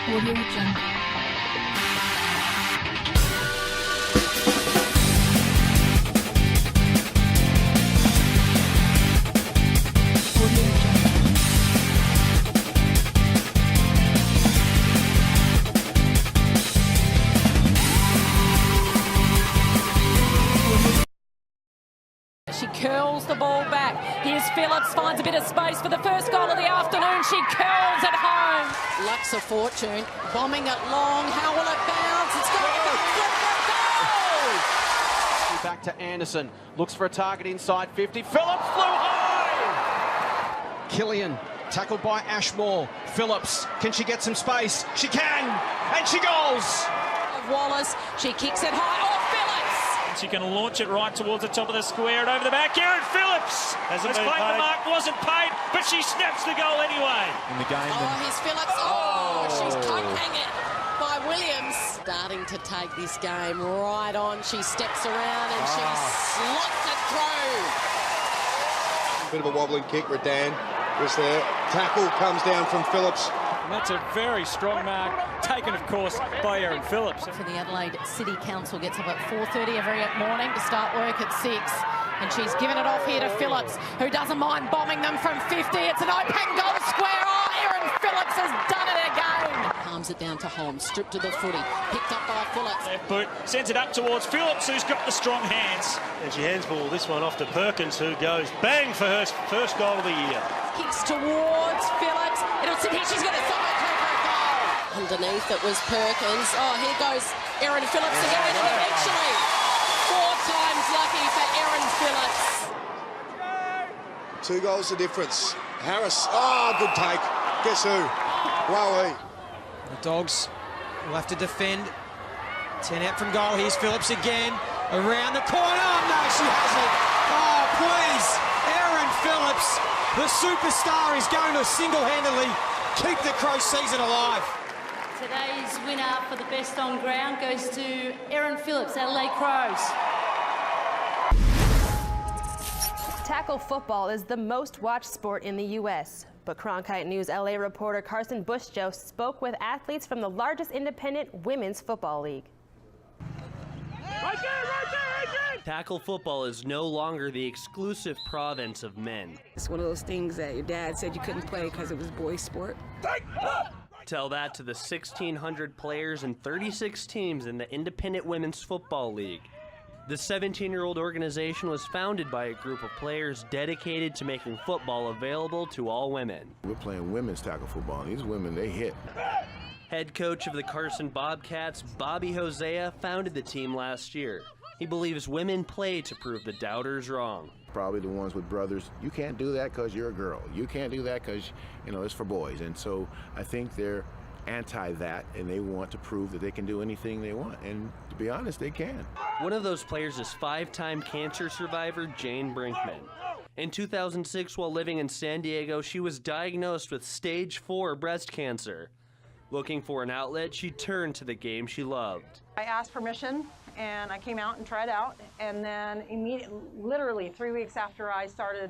Audio Jungle. She curls the ball back. Here's Phillips, finds a bit of space for the first goal of the afternoon. She curls it home. Luxa Fortune bombing it long. How will it bounce? It's going to go goal! Back to Anderson. Looks for a target inside 50. Phillips flew high! Killian tackled by Ashmore. Phillips, can she get some space? She can! And she goes! Wallace, she kicks it high. Oh, Phillips! She can launch it right towards the top of the square and over the back. Erin Phillips has played the mark, wasn't paid, but she snaps the goal anyway. In the game. Oh, here's Phillips. Oh, she's coating it by Williams. Starting to take this game right on. She steps around and she slots it through. Bit of a wobbling kick. Redan was there. Tackle comes down from Phillips. And that's a very strong mark, taken, of course, by Erin Phillips. For the Adelaide City Council, gets up at 4:30 every morning to start work at 6. And she's given it off here to Phillips, who doesn't mind bombing them from 50. It's an open goal square. Oh, Erin Phillips has done it again. Palms it down to Holmes, stripped to the footy, picked up by Phillips. Left boot, sends it up towards Phillips, who's got the strong hands. And she handsball this one off to Perkins, who goes bang for her first goal of the year. Kicks towards Phillips. It'll sit here. She's going to side through for a goal. Underneath it was Perkins. Oh, here goes Erin Phillips again. And eventually, 4 times lucky for Erin Phillips. 2 goals the difference. Harris. Oh, good take. Guess who? Wowee. The Dogs will have to defend. 10 out from goal. Here's Phillips again. Around the corner. Oh, no, she hasn't. Oh, please. Erin Phillips, the superstar, is going to single-handedly keep the Crows season alive. Today's winner for the best on ground goes to Erin Phillips, Adelaide Crows. Tackle football is the most watched sport in the U.S., but Cronkite News LA reporter Carson Bushjo spoke with athletes from the largest independent women's football league. Right there! Tackle football is no longer the exclusive province of men. It's one of those things that your dad said you couldn't play because it was boys' sport. Tell that to the 1,600 players and 36 teams in the Independent Women's Football League. The 17-year-old organization was founded by a group of players dedicated to making football available to all women. We're playing women's tackle football, and these women, they hit. Head coach of the Carson Bobcats, Bobby Hosea, founded the team last year. He believes women play to prove the doubters wrong. Probably the ones with brothers, you can't do that because you're a girl. You can't do that because, it's for boys. And so I think they're anti that, and they want to prove that they can do anything they want. And to be honest, they can. One of those players is 5-time cancer survivor Jane Brinkman. In 2006, while living in San Diego, she was diagnosed with stage 4 breast cancer. Looking for an outlet, she turned to the game she loved. I asked permission, and I came out and tried out, and then immediately, literally 3 weeks after I started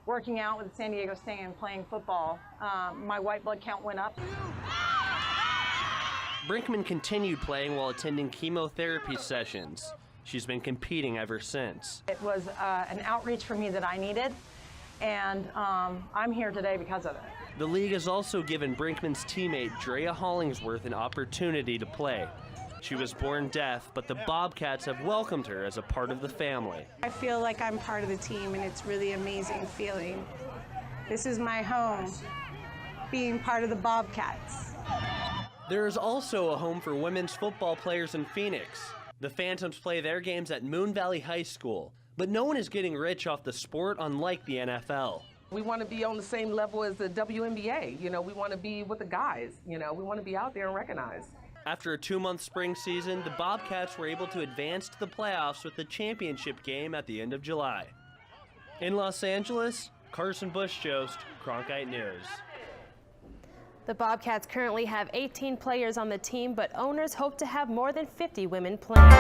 working out with the San Diego Sting and playing football, my white blood count went up. Brinkman continued playing while attending chemotherapy sessions. She's been competing ever since. It was an outreach for me that I needed, and I'm here today because of it. The league has also given Brinkman's teammate Drea Hollingsworth an opportunity to play. She was born deaf, but the Bobcats have welcomed her as a part of the family. I feel like I'm part of the team, and it's really amazing feeling. This is my home, being part of the Bobcats. There is also a home for women's football players in Phoenix. The Phantoms play their games at Moon Valley High School, but no one is getting rich off the sport unlike the NFL. We want to be on the same level as the WNBA. We want to be with the guys. We want to be out there and recognized. After a 2-month spring season, the Bobcats were able to advance to the playoffs with the championship game at the end of July. In Los Angeles, Carson Bush-Jost, Cronkite News. The Bobcats currently have 18 players on the team, but owners hope to have more than 50 women playing.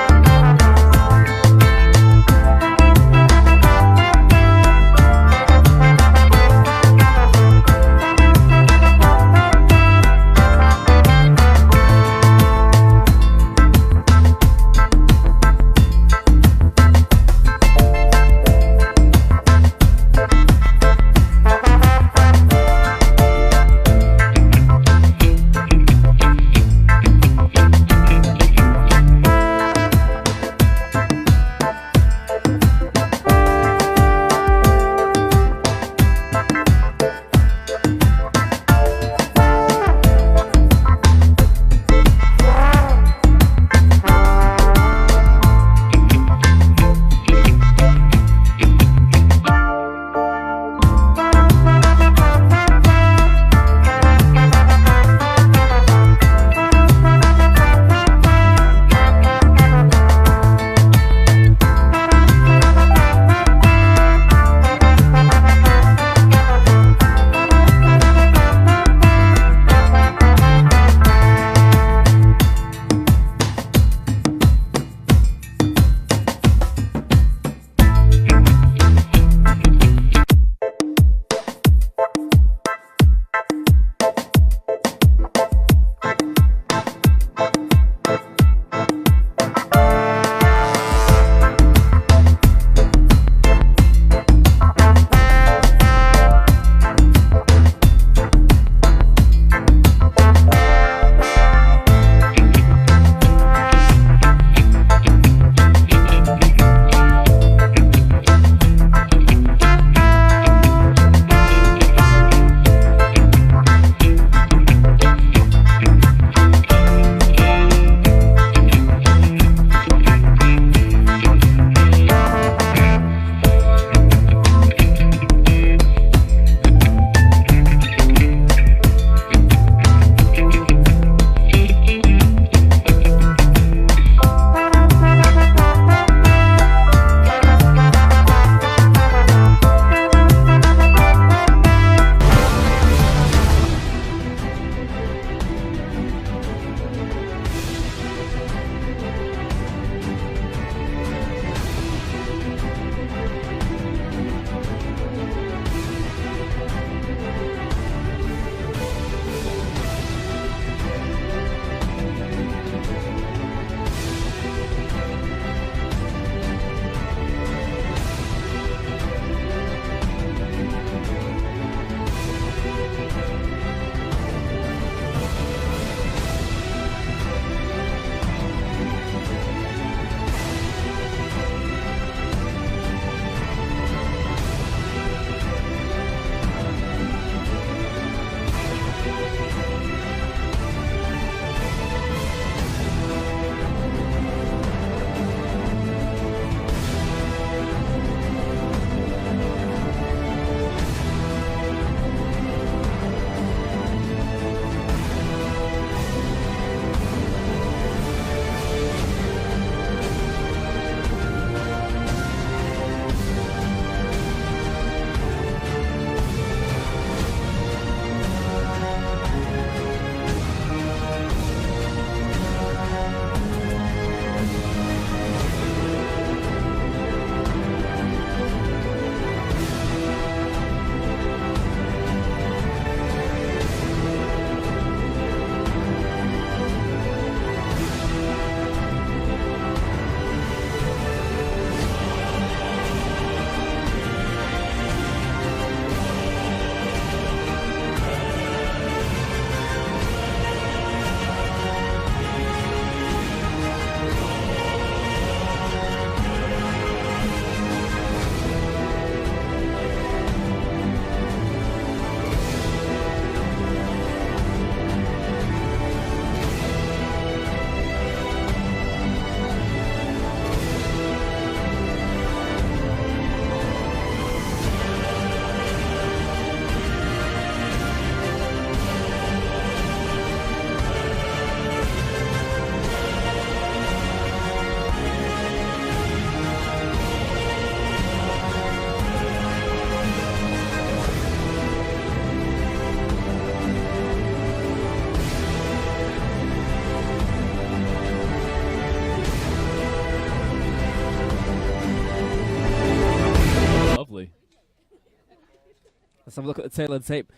Let's have a look at the tail of the tape.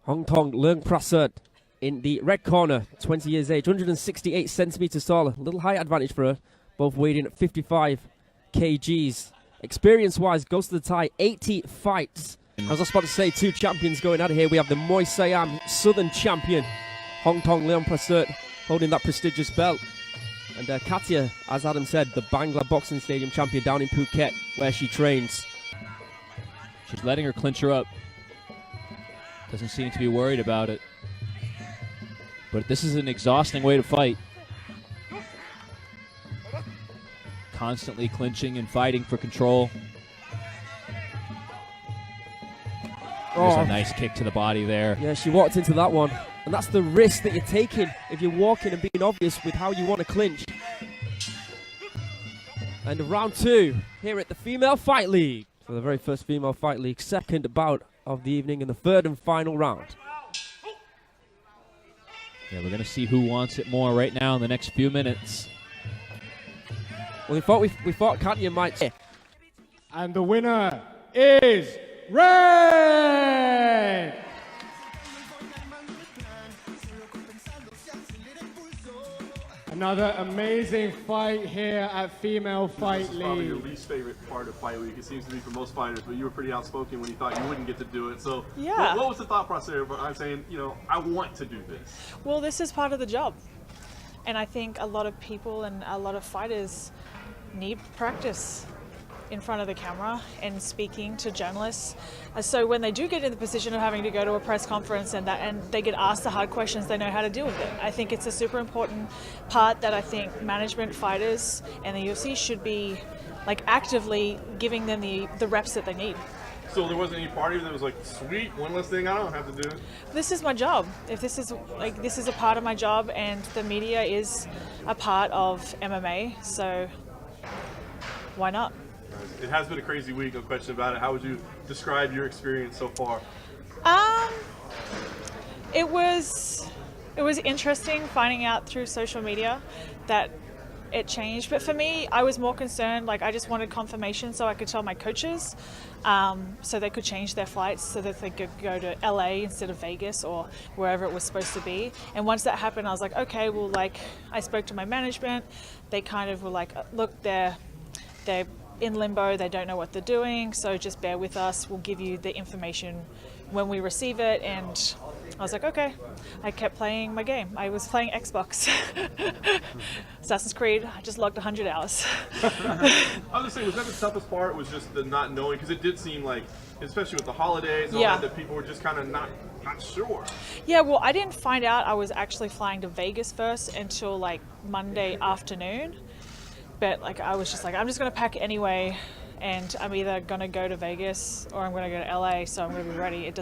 Hong Tong Leung Prasert in the red corner, 20 years age, 168 centimeters tall. A little height advantage for her. Both weighed in at 55 kgs. Experience-wise, goes to the tie, 80 fights. I was just about to say, 2 champions going at it here. We have the Muay Siam Southern champion, Hong Tong Leung Prasert, holding that prestigious belt. And Katya, as Adam said, the Bangla Boxing Stadium champion down in Phuket, where she trains. She's letting her clinch her up. Doesn't seem to be worried about it. But this is an exhausting way to fight. Constantly clinching and fighting for control. There's a nice kick to the body there. Yeah, she walked into that one. And that's the risk that you're taking if you're walking and being obvious with how you want to clinch. And round 2 here at the Female Fight League. For the very first Female Fight League, second bout of the evening in the third and final round. Yeah, we're going to see who wants it more right now in the next few minutes. Well, we thought Katya might. And the winner is red! Another amazing fight here at Female Fight League. Probably your least favorite part of Fight Week. It seems to be for most fighters, but you were pretty outspoken when you thought you wouldn't get to do it. So yeah. What was the thought process there? I'm saying, you know, I want to do this. Well, this is part of the job. And I think a lot of people and a lot of fighters need practice in front of the camera and speaking to journalists. So when they do get in the position of having to go to a press conference and they get asked the hard questions, they know how to deal with it. I think it's a super important part that I think management, fighters, and the UFC should be like actively giving them the reps that they need. So there wasn't any party that was like, sweet, one less thing I don't have to do. This is my job. If this is a part of my job, and the media is a part of MMA, so why not? It has been a crazy week, no question about it. How would you describe your experience so far? It was interesting finding out through social media that it changed. But for me, I was more concerned, like I just wanted confirmation so I could tell my coaches so they could change their flights so that they could go to LA instead of Vegas or wherever it was supposed to be. And once that happened, I was like, okay, well, like I spoke to my management. They kind of were like, look, they're in limbo, they don't know what they're doing, so just bear with us, we'll give you the information when we receive it. And I was like, okay. I kept playing my game. I was playing Xbox. Assassin's Creed, I just logged 100 hours. I was just saying, was that the toughest part, was just the not knowing, because it did seem like, especially with the holidays and all that people were just kind of not sure. Yeah, well, I didn't find out I was actually flying to Vegas first until like Monday afternoon. But like I was just like, I'm just going to pack anyway, and I'm either going to go to Vegas or I'm going to go to LA, so I'm going to be ready.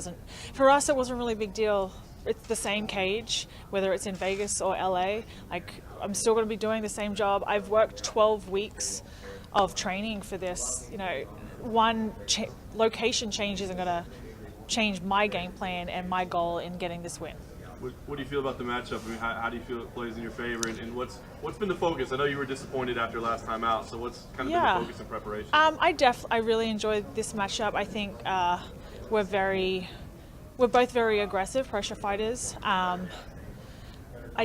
For us, it wasn't really a big deal. It's the same cage, whether it's in Vegas or LA. Like I'm still going to be doing the same job. I've worked 12 weeks of training for this. You know, one location change isn't going to change my game plan and my goal in getting this win. What do you feel about the matchup? I mean, how do you feel it plays in your favor? And what's been the focus? I know you were disappointed after last time out, so what's kind of been the focus in preparation? I really enjoyed this matchup. I think we're both very aggressive pressure fighters. I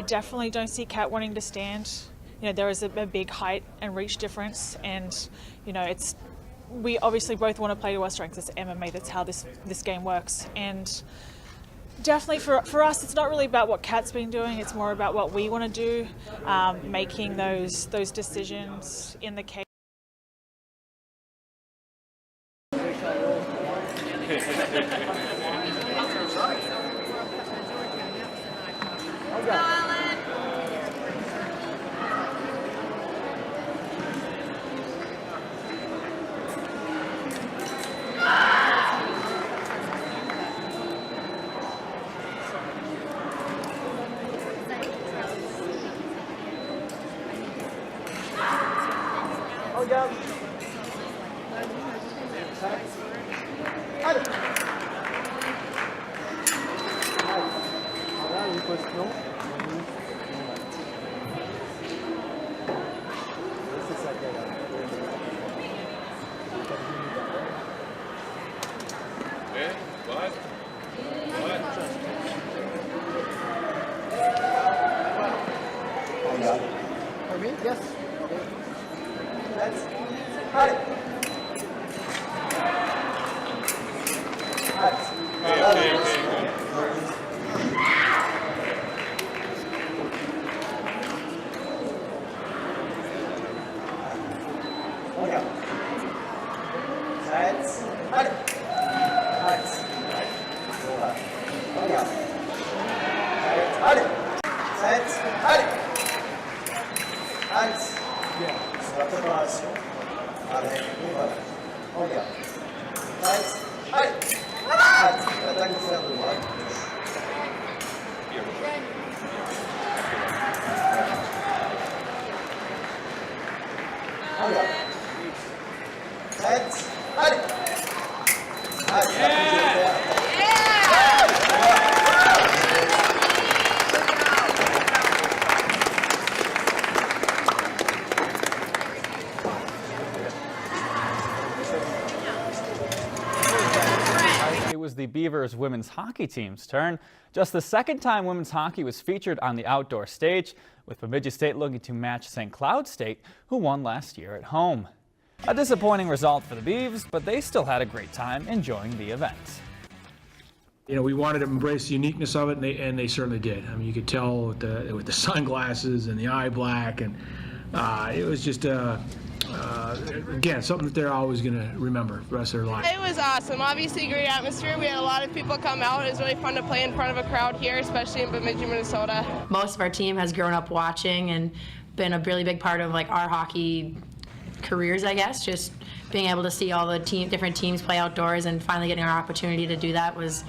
definitely don't see Kat wanting to stand. You know, there is a big height and reach difference, and you know, we obviously both want to play to our strengths. It's MMA. That's how this game works. And definitely for us, it's not really about what Kat's been doing. It's more about what we want to do, making those decisions in the cage. Yes. That's cut it. It was the Beavers women's hockey team's turn. Just the second time women's hockey was featured on the outdoor stage, with Bemidji State looking to match St. Cloud State, who won last year at home. A disappointing result for the Beavs, but they still had a great time enjoying the event. You know, we wanted to embrace the uniqueness of it, and they certainly did. I mean, you could tell with the sunglasses and the eye black, and it was just again, something that they're always going to remember the rest of their life. It was awesome. Obviously, great atmosphere. We had a lot of people come out. It was really fun to play in front of a crowd here, especially in Bemidji, Minnesota. Most of our team has grown up watching and been a really big part of like our hockey careers, I guess. Just being able to see all the different teams play outdoors and finally getting our opportunity to do that was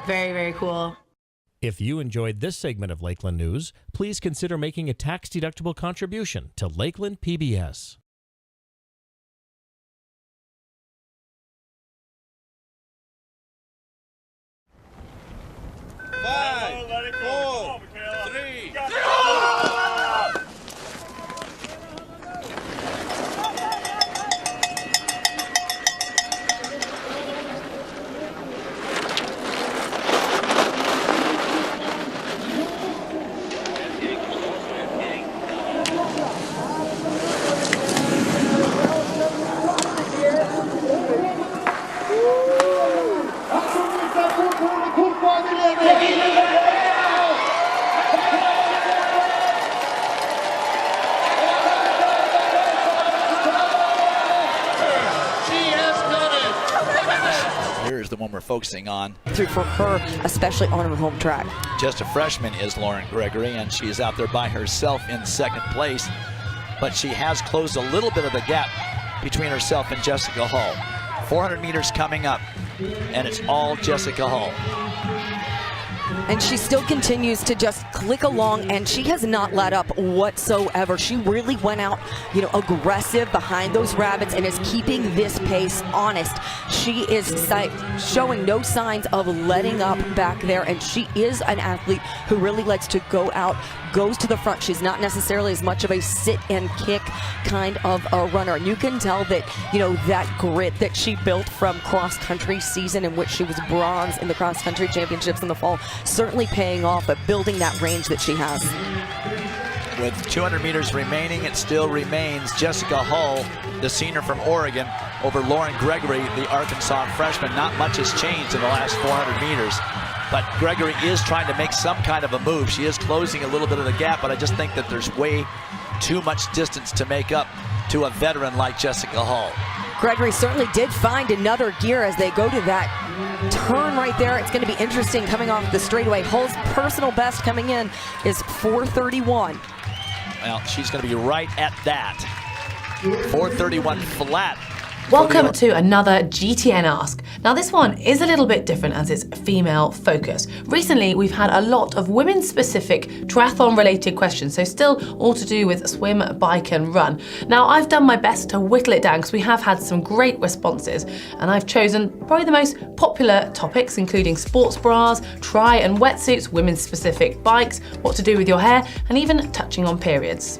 very, very cool. If you enjoyed this segment of Lakeland News, please consider making a tax-deductible contribution to Lakeland PBS. Five, 4, 3, Here's the one we're focusing on. For her, especially on her home track. Just a freshman is Lauren Gregory, and she's out there by herself in second place. But she has closed a little bit of the gap between herself and Jessica Hull. 400 meters coming up, and it's all Jessica Hull. And she still continues to just click along, and she has not let up whatsoever. She really went out, aggressive behind those rabbits and is keeping this pace honest. She is showing no signs of letting up back there, and she is an athlete who really likes to go out, goes to the front. She's not necessarily as much of a sit and kick kind of a runner. And you can tell that, that grit that she built from cross-country season in which she was bronze in the cross-country championships in the fall, certainly paying off, but building that range that she has. With 200 meters remaining, it still remains Jessica Hull, the senior from Oregon, over Lauren Gregory, the Arkansas freshman. Not much has changed in the last 400 meters, but Gregory is trying to make some kind of a move. She is closing a little bit of the gap, but I just think that there's way too much distance to make up to a veteran like Jessica Hull. Gregory certainly did find another gear as they go to that turn right there. It's going to be interesting coming off the straightaway. Hull's personal best coming in is 4:31. Well, she's going to be right at that. 4:31 flat. Welcome to another GTN Ask. Now this one is a little bit different as it's female focused. Recently we've had a lot of women specific triathlon related questions, so still all to do with swim, bike and run. Now I've done my best to whittle it down because we have had some great responses, and I've chosen probably the most popular topics, including sports bras, tri and wetsuits, women specific bikes, what to do with your hair, and even touching on periods.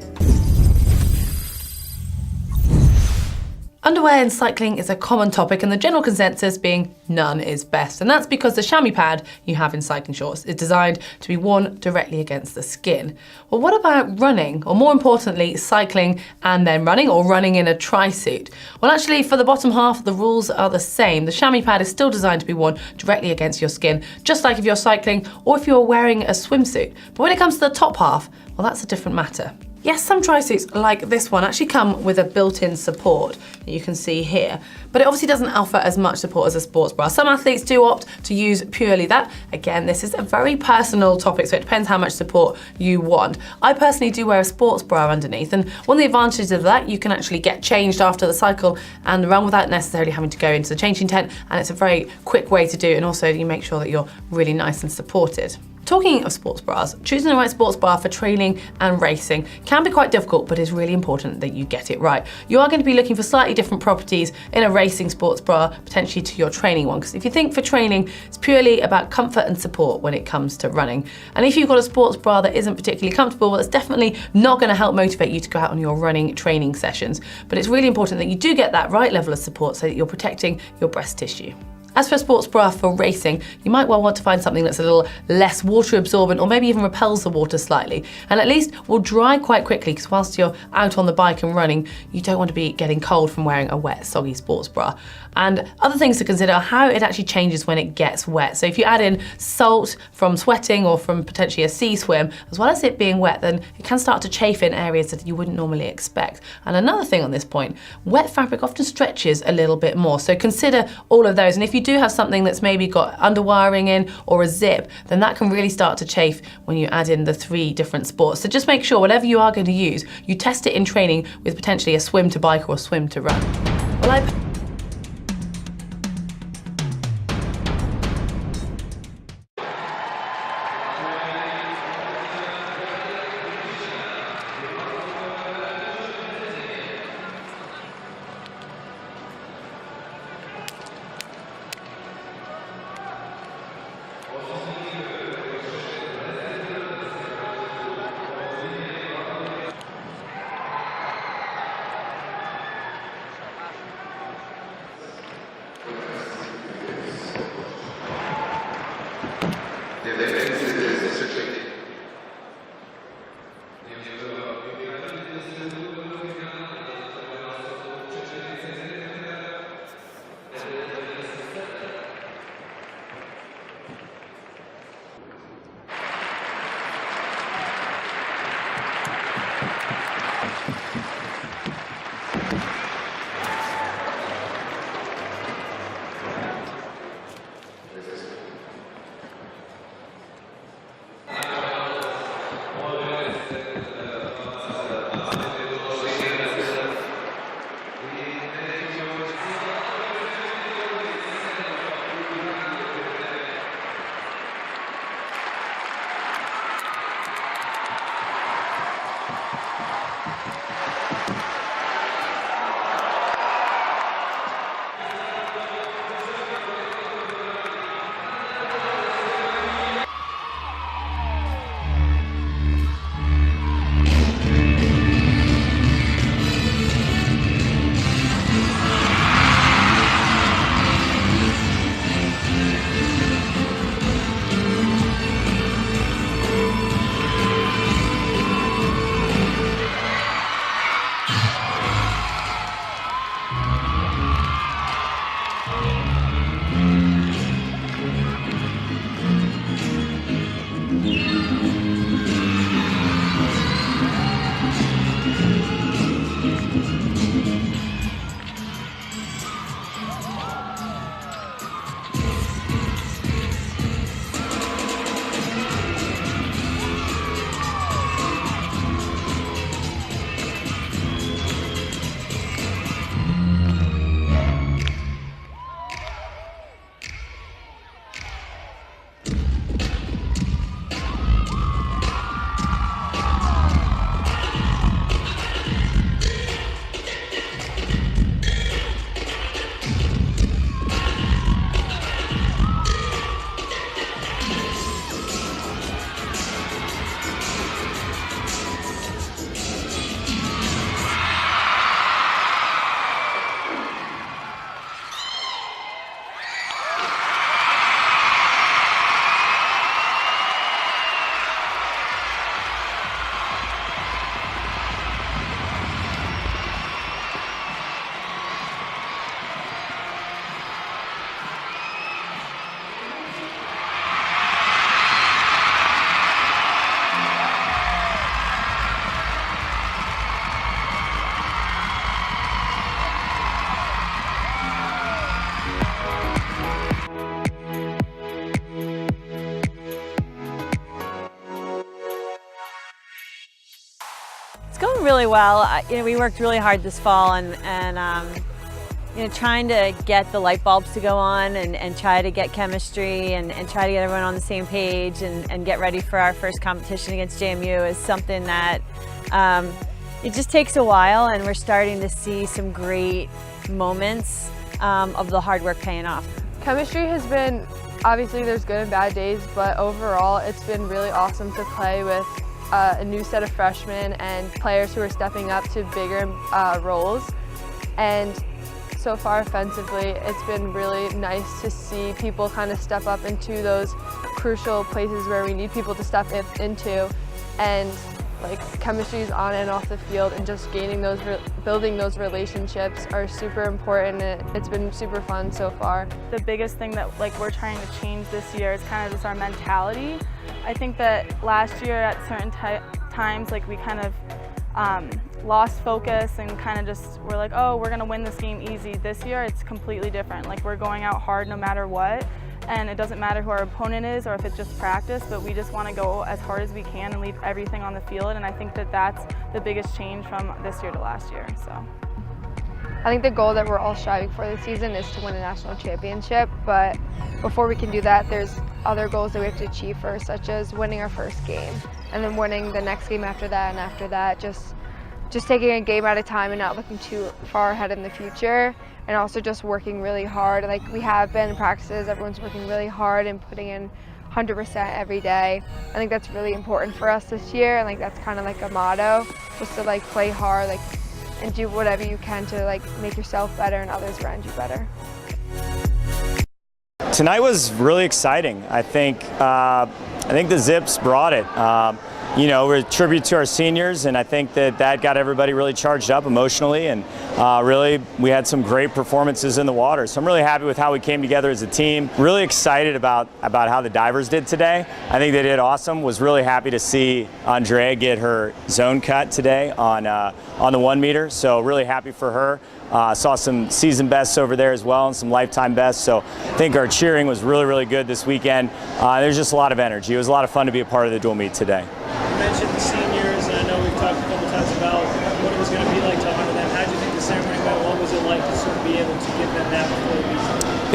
Underwear in cycling is a common topic, and the general consensus being none is best. And that's because the chamois pad you have in cycling shorts is designed to be worn directly against the skin. Well, what about running, or more importantly, cycling and then running, or running in a tri-suit? Well, actually, for the bottom half, the rules are the same. The chamois pad is still designed to be worn directly against your skin, just like if you're cycling or if you're wearing a swimsuit. But when it comes to the top half, well, that's a different matter. Yes, some tri-suits like this one actually come with a built-in support that you can see here, but it obviously doesn't offer as much support as a sports bra. Some athletes do opt to use purely that. Again, this is a very personal topic, so it depends how much support you want. I personally do wear a sports bra underneath, and one of the advantages of that, you can actually get changed after the cycle and the run without necessarily having to go into the changing tent, and it's a very quick way to do it, and also you make sure that you're really nice and supported. Talking of sports bras, choosing the right sports bra for training and racing can be quite difficult, but it's really important that you get it right. You are going to be looking for slightly different properties in a racing sports bra, potentially to your training one, because if you think for training, it's purely about comfort and support when it comes to running. And if you've got a sports bra that isn't particularly comfortable, well, that's definitely not going to help motivate you to go out on your running training sessions. But it's really important that you do get that right level of support so that you're protecting your breast tissue. As for a sports bra for racing, you might well want to find something that's a little less water absorbent, or maybe even repels the water slightly, and at least will dry quite quickly, because whilst you're out on the bike and running, you don't want to be getting cold from wearing a wet, soggy sports bra. And other things to consider are how it actually changes when it gets wet. So if you add in salt from sweating or from potentially a sea swim, as well as it being wet, then it can start to chafe in areas that you wouldn't normally expect. And another thing on this point, wet fabric often stretches a little bit more, so consider all of those. And if you do have something that's maybe got underwiring in or a zip, then that can really start to chafe when you add in the 3 different sports. So just make sure whatever you are going to use, you test it in training with potentially a swim to bike or a swim to run. Well, It's going really well. We worked really hard this fall and trying to get the light bulbs to go on and try to get chemistry and try to get everyone on the same page and get ready for our first competition against JMU is something that it just takes a while, and we're starting to see some great moments of the hard work paying off. Chemistry has been, obviously there's good and bad days, but overall it's been really awesome to play with a new set of freshmen and players who are stepping up to bigger roles. And so far offensively, it's been really nice to see people kind of step up into those crucial places where we need people to step into, and like chemistries on and off the field, and just gaining those, building those relationships are super important. It's been super fun so far. The biggest thing that we're trying to change this year is kind of just our mentality. I think that last year at certain times we kind of lost focus and kind of just were like, oh, we're gonna win this game easy. This year it's completely different. We're going out hard no matter what, and it doesn't matter who our opponent is or if it's just practice, but we just want to go as hard as we can and leave everything on the field, and I think that that's the biggest change from this year to last year. So I think the goal that we're all striving for this season is to win a national championship, but before we can do that, there's other goals that we have to achieve first, such as winning our first game and then winning the next game after that, and after that just taking a game at a time and not looking too far ahead in the future, and also just working really hard. Like we have been in practices, everyone's working really hard and putting in 100% every day. I think that's really important for us this year, and that's kind of like a motto, just to play hard and do whatever you can to make yourself better and others around you better. Tonight was really exciting. I think the Zips brought it. We're a tribute to our seniors, and I think that got everybody really charged up emotionally, and really we had some great performances in the water. So I'm really happy with how we came together as a team. Really excited about how the divers did today. I think they did awesome. Was really happy to see Andrea get her zone cut today on the 1 meter. So really happy for her. Saw some season bests over there as well and some lifetime bests. So I think our cheering was really, really good this weekend. There's just a lot of energy. It was a lot of fun to be a part of the dual meet today. You mentioned the seniors, and I know we've talked a couple times about what it was going to be like to honor them. How did you think the ceremony went? What was it like to sort of be able to give them that before the meet?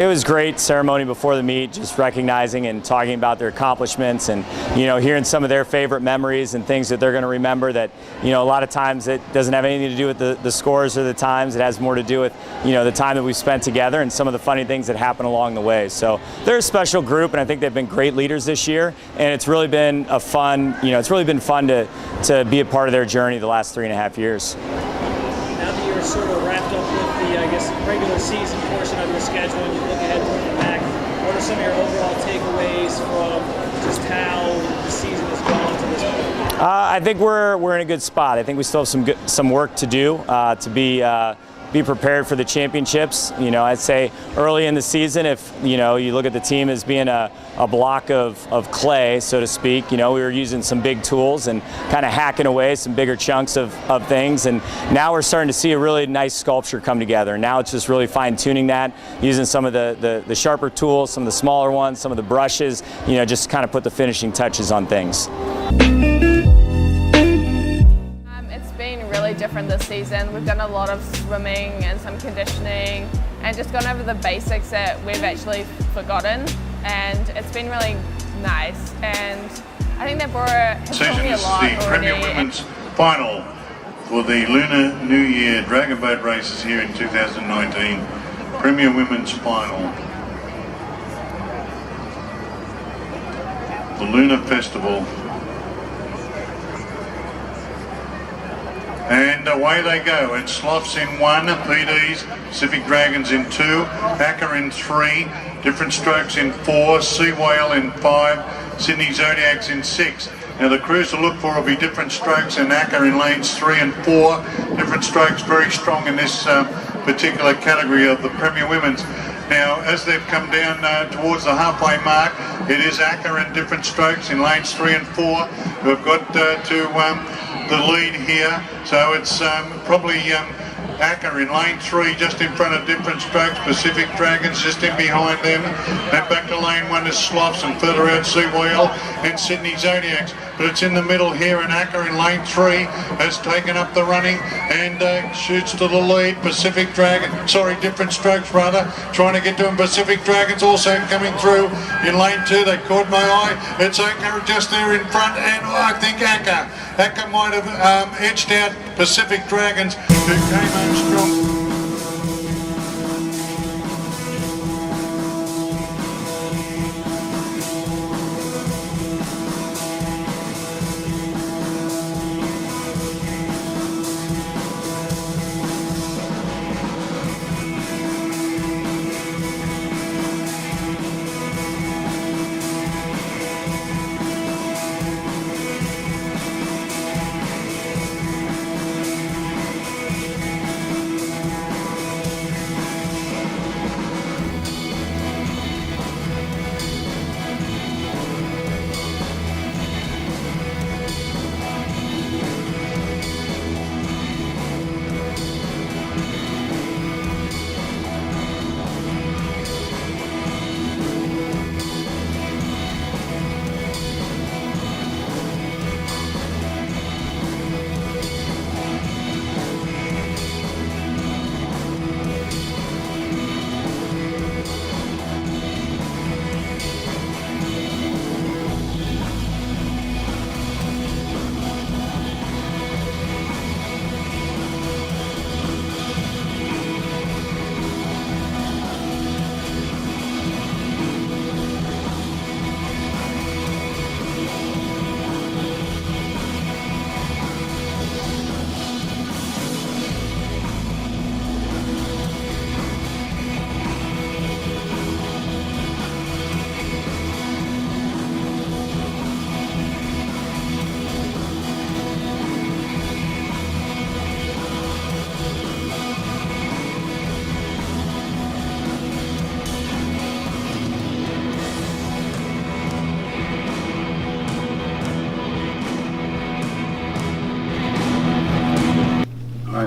It was great ceremony before the meet, just recognizing and talking about their accomplishments, and hearing some of their favorite memories and things that they're going to remember that a lot of times it doesn't have anything to do with the scores or the times. It has more to do with the time that we've spent together and some of the funny things that happen along the way. So they're a special group, and I think they've been great leaders this year, and it's really been fun to be a part of their journey the last 3.5 years. Now that you're sort of wrapped up with the, regular season portion of your schedule, and you look ahead to the back, what are some of your overall takeaways from just how the season has gone to this point? I think we're in a good spot. I think we still have some work to do to be prepared for the championships. I'd say early in the season, if you look at the team as being a block of clay, so to speak, we were using some big tools and kind of hacking away some bigger chunks of things, and now we're starting to see a really nice sculpture come together. Now it's just really fine-tuning that, using some of the sharper tools, some of the smaller ones, some of the brushes, just kind of put the finishing touches on things. Really different this season. We've done a lot of swimming and some conditioning and just gone over the basics that we've actually forgotten, and it's been really nice, and I think that Bora has taught me a lot already. This is the Premier Women's Final for the Lunar New Year Dragon Boat races here in 2019. Premier Women's Final. The Lunar Festival. And away they go. It's Sloths in 1, PDs, Pacific Dragons in 2, Hacker in 3, Different Strokes in 4, Sea Whale in 5, Sydney Zodiacs in 6. Now the crews to look for will be Different Strokes and Hacker in lanes 3 and 4. Different Strokes very strong in this particular category of the Premier Women's. Now, as they've come down towards the halfway mark, it is Hacker and Different Strokes in lanes 3 and 4 who have got to the lead here. So it's probably Acker in lane 3, just in front of Different Strokes. Pacific Dragons just in behind them. Then back to lane 1 is Sloths, and further out Seawheel and Sydney Zodiacs. But it's in the middle here, and Acker in lane 3 has taken up the running and shoots to the lead. Pacific Dragon, sorry, Different Strokes rather, trying to get to him. Pacific Dragons also coming through in lane 2. They caught my eye. It's Acker just there in front, and I think Acker might have edged out Pacific Dragons, who came home strong.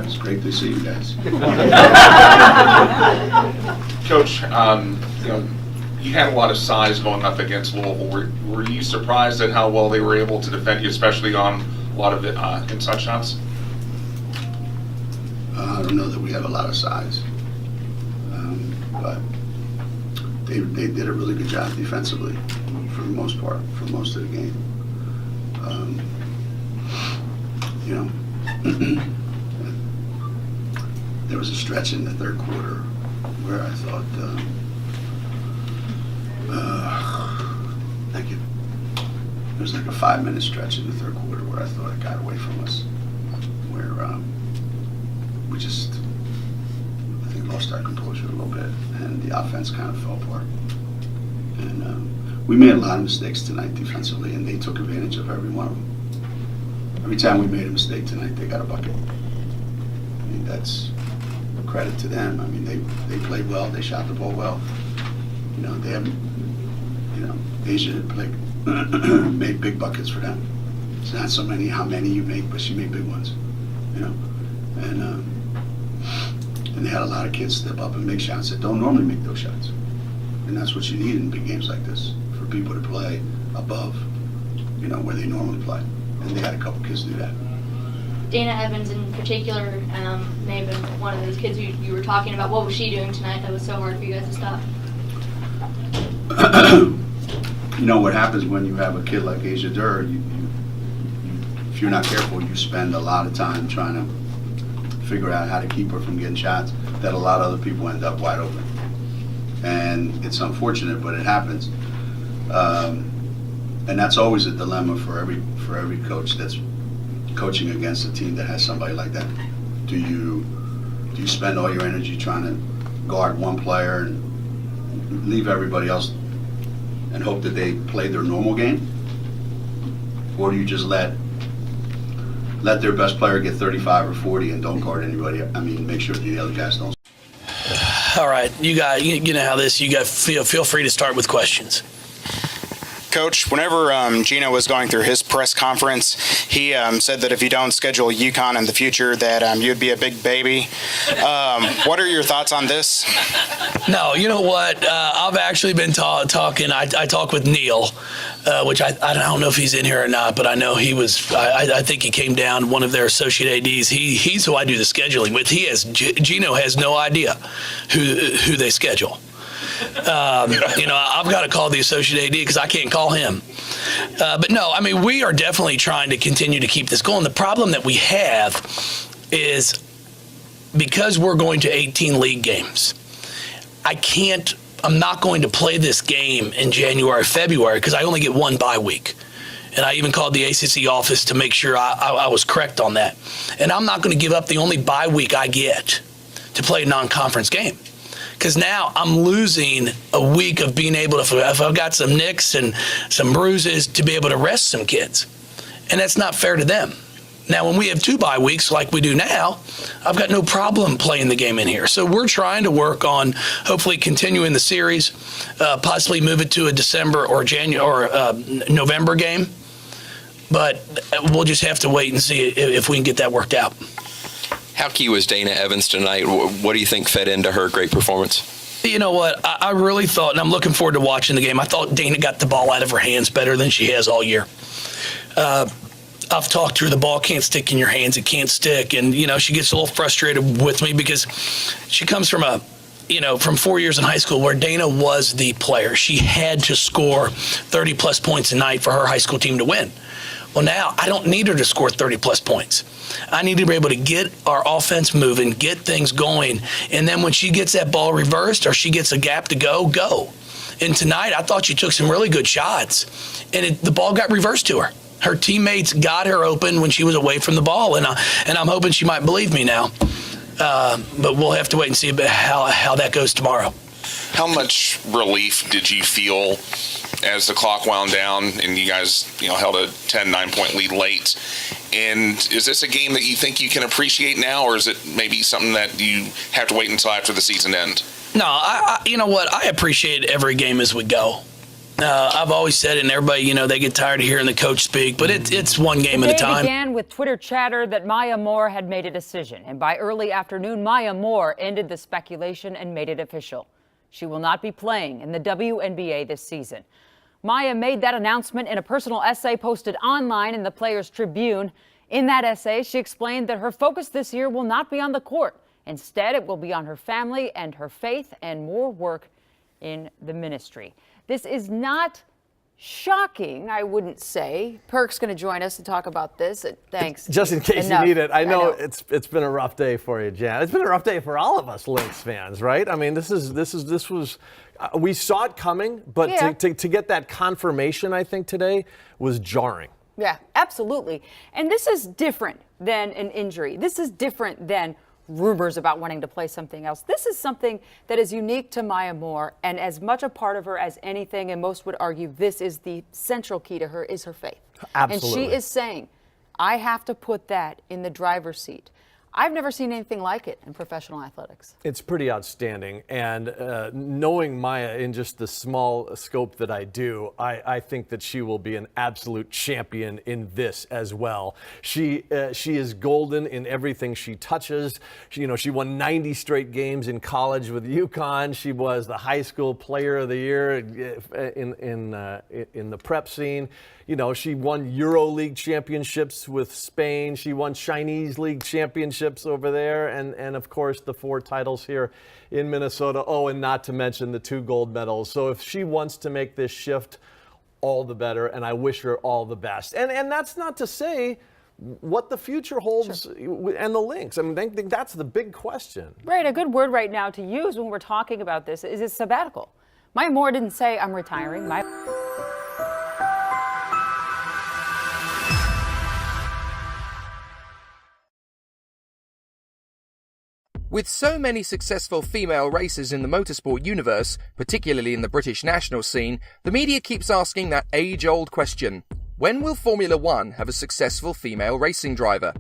It's great to see you guys. Coach, you had a lot of size going up against Louisville. Were you surprised at how well they were able to defend you, especially on a lot of the inside shots? I don't know that we have a lot of size, but they did a really good job defensively for the most part, for most of the game. There was a stretch in the third quarter where I thought, thank you. There was like a 5-minute stretch in the third quarter where I thought it got away from us, where we just, I think, lost our composure a little bit, and the offense kind of fell apart. And we made a lot of mistakes tonight defensively, and they took advantage of every one of them. Every time we made a mistake tonight, they got a bucket. I mean, that's credit to them. I mean, they played well. They shot the ball well. They haven't. Asia made big buckets for them. It's not so many how many you make, but she made big ones. And they had a lot of kids step up and make shots that don't normally make those shots. And that's what you need in big games like this, for people to play above, where they normally play. And they had a couple kids do that. Dana Evans in particular may have been one of those kids you were talking about. What was she doing tonight that was so hard for you guys to stop? What happens when you have a kid like Asia Durr, if you're not careful, you spend a lot of time trying to figure out how to keep her from getting shots that a lot of other people end up wide open. And it's unfortunate, but it happens. And that's always a dilemma for every coach that's coaching against a team that has somebody like that. Do you spend all your energy trying to guard one player and leave everybody else and hope that they play their normal game? Or do you just let their best player get 35 or 40 and don't guard anybody? I mean, make sure the other guys don't. All right, you know how this. You got feel free to start with questions. Coach, whenever Gino was going through his press conference, he said that if you don't schedule UConn in the future, that you'd be a big baby. What are your thoughts on this? No, you know what? I've actually been talking. I talked with Neil, which I don't know if he's in here or not, but I know he was. I think he came down, one of their associate ADs. He's who I do the scheduling with. Gino has no idea who they schedule. I've got to call the associate AD because I can't call him. But no, I mean, we are definitely trying to continue to keep this going. The problem that we have is because we're going to 18 league games, I'm not going to play this game in January, February because I only get one bye week. And I even called the ACC office to make sure I was correct on that. And I'm not going to give up the only bye week I get to play a non-conference game. Because now I'm losing a week of being able to, if I've got some nicks and some bruises, to be able to rest some kids. And that's not fair to them. Now, when we have 2 bye weeks like we do now, I've got no problem playing the game in here. So we're trying to work on hopefully continuing the series, possibly move it to a December or November game. But we'll just have to wait and see if we can get that worked out. How key was Dana Evans tonight? What do you think fed into her great performance? You know what? I really thought, and I'm looking forward to watching the game, I thought Dana got the ball out of her hands better than she has all year. I've talked to her, the ball can't stick in your hands, it can't stick. And, she gets a little frustrated with me because she comes from from 4 years in high school where Dana was the player. She had to score 30-plus points a night for her high school team to win. Well, now I don't need her to score 30-plus points. I need to be able to get our offense moving, get things going, and then when she gets that ball reversed or she gets a gap to go. And tonight I thought she took some really good shots, and the ball got reversed to her. Her teammates got her open when she was away from the ball, and I'm hoping she might believe me now. But we'll have to wait and see how that goes tomorrow. How much relief did you feel as the clock wound down and you guys, held a 10, 9-point lead late? And is this a game that you think you can appreciate now, or is it maybe something that you have to wait until after the season ends? No, you know what? I appreciate every game as we go. I've always said it, and everybody, they get tired of hearing the coach speak, but it's one game at a time. The day began with Twitter chatter that Maya Moore had made a decision, and by early afternoon, Maya Moore ended the speculation and made it official. She will not be playing in the WNBA this season. Maya made that announcement in a personal essay posted online in the Players Tribune. In that essay, she explained that her focus this year will not be on the court. Instead, it will be on her family and her faith and more work in the ministry. This is not shocking, I wouldn't say. Perk's going to join us to talk about this. Thanks. Just in case you need it. I know it's been a rough day for you, Jan. It's been a rough day for all of us Lynx fans, right? I mean, this was we saw it coming, but to get that confirmation, I think today was jarring. Yeah, absolutely. And this is different than an injury. This is different than rumors about wanting to play something else. This is something that is unique to Maya Moore and as much a part of her as anything, and most would argue this is the central key to her, is her faith. Absolutely. And she is saying, I have to put that in the driver's seat. I've never seen anything like it in professional athletics. It's pretty outstanding. And knowing Maya in just the small scope that I do, I think that she will be an absolute champion in this as well. She is golden in everything she touches. She won 90 straight games in college with UConn. She was the high school player of the year in the prep scene. She won EuroLeague championships with Spain. She won Chinese League championships over there. And of course, the 4 titles here in Minnesota. Oh, and not to mention the 2 gold medals. So if she wants to make this shift, all the better. And I wish her all the best. And that's not to say what the future holds and the Lynx. I mean, I think that's the big question. Right. A good word right now to use when we're talking about this is a sabbatical. Maya Moore didn't say, I'm retiring. With so many successful female racers in the motorsport universe, particularly in the British national scene, the media keeps asking that age-old question. When will Formula One have a successful female racing driver?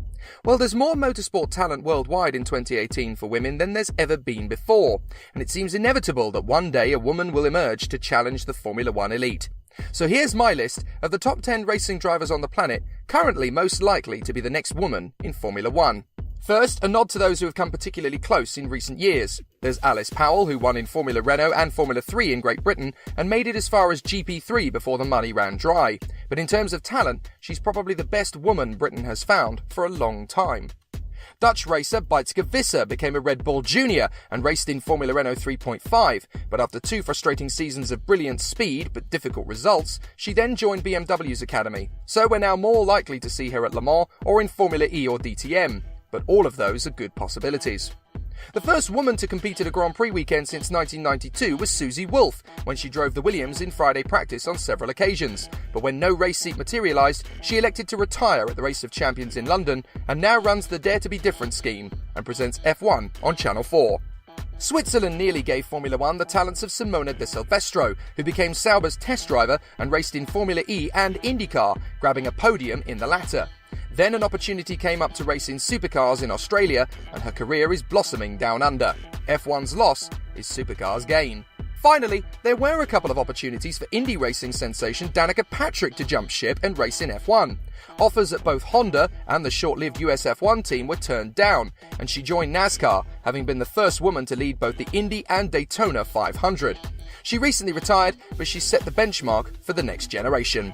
Well, there's more motorsport talent worldwide in 2018 for women than there's ever been before, and it seems inevitable that one day a woman will emerge to challenge the Formula One elite. So here's my list of the top 10 racing drivers on the planet currently most likely to be the next woman in Formula One. First, a nod to those who have come particularly close in recent years. There's Alice Powell, who won in Formula Renault and Formula 3 in Great Britain and made it as far as GP3 before the money ran dry. But in terms of talent, she's probably the best woman Britain has found for a long time. Dutch racer Beitske Visser became a Red Bull Junior and raced in Formula Renault 3.5, but after 2 frustrating seasons of brilliant speed but difficult results, she then joined BMW's academy. So we're now more likely to see her at Le Mans or in Formula E or DTM, but all of those are good possibilities. The first woman to compete at a Grand Prix weekend since 1992 was Susie Wolff, when she drove the Williams in Friday practice on several occasions. But when no race seat materialised, she elected to retire at the Race of Champions in London and now runs the Dare to be Different scheme and presents F1 on Channel 4. Switzerland nearly gave Formula One the talents of Simona de Silvestro, who became Sauber's test driver and raced in Formula E and IndyCar, grabbing a podium in the latter. Then an opportunity came up to race in supercars in Australia, and her career is blossoming down under. F1's loss is supercars' gain. Finally, there were a couple of opportunities for Indy racing sensation Danica Patrick to jump ship and race in F1. Offers at both Honda and the short-lived US F1 team were turned down, and she joined NASCAR, having been the first woman to lead both the Indy and Daytona 500. She recently retired, but she's set the benchmark for the next generation.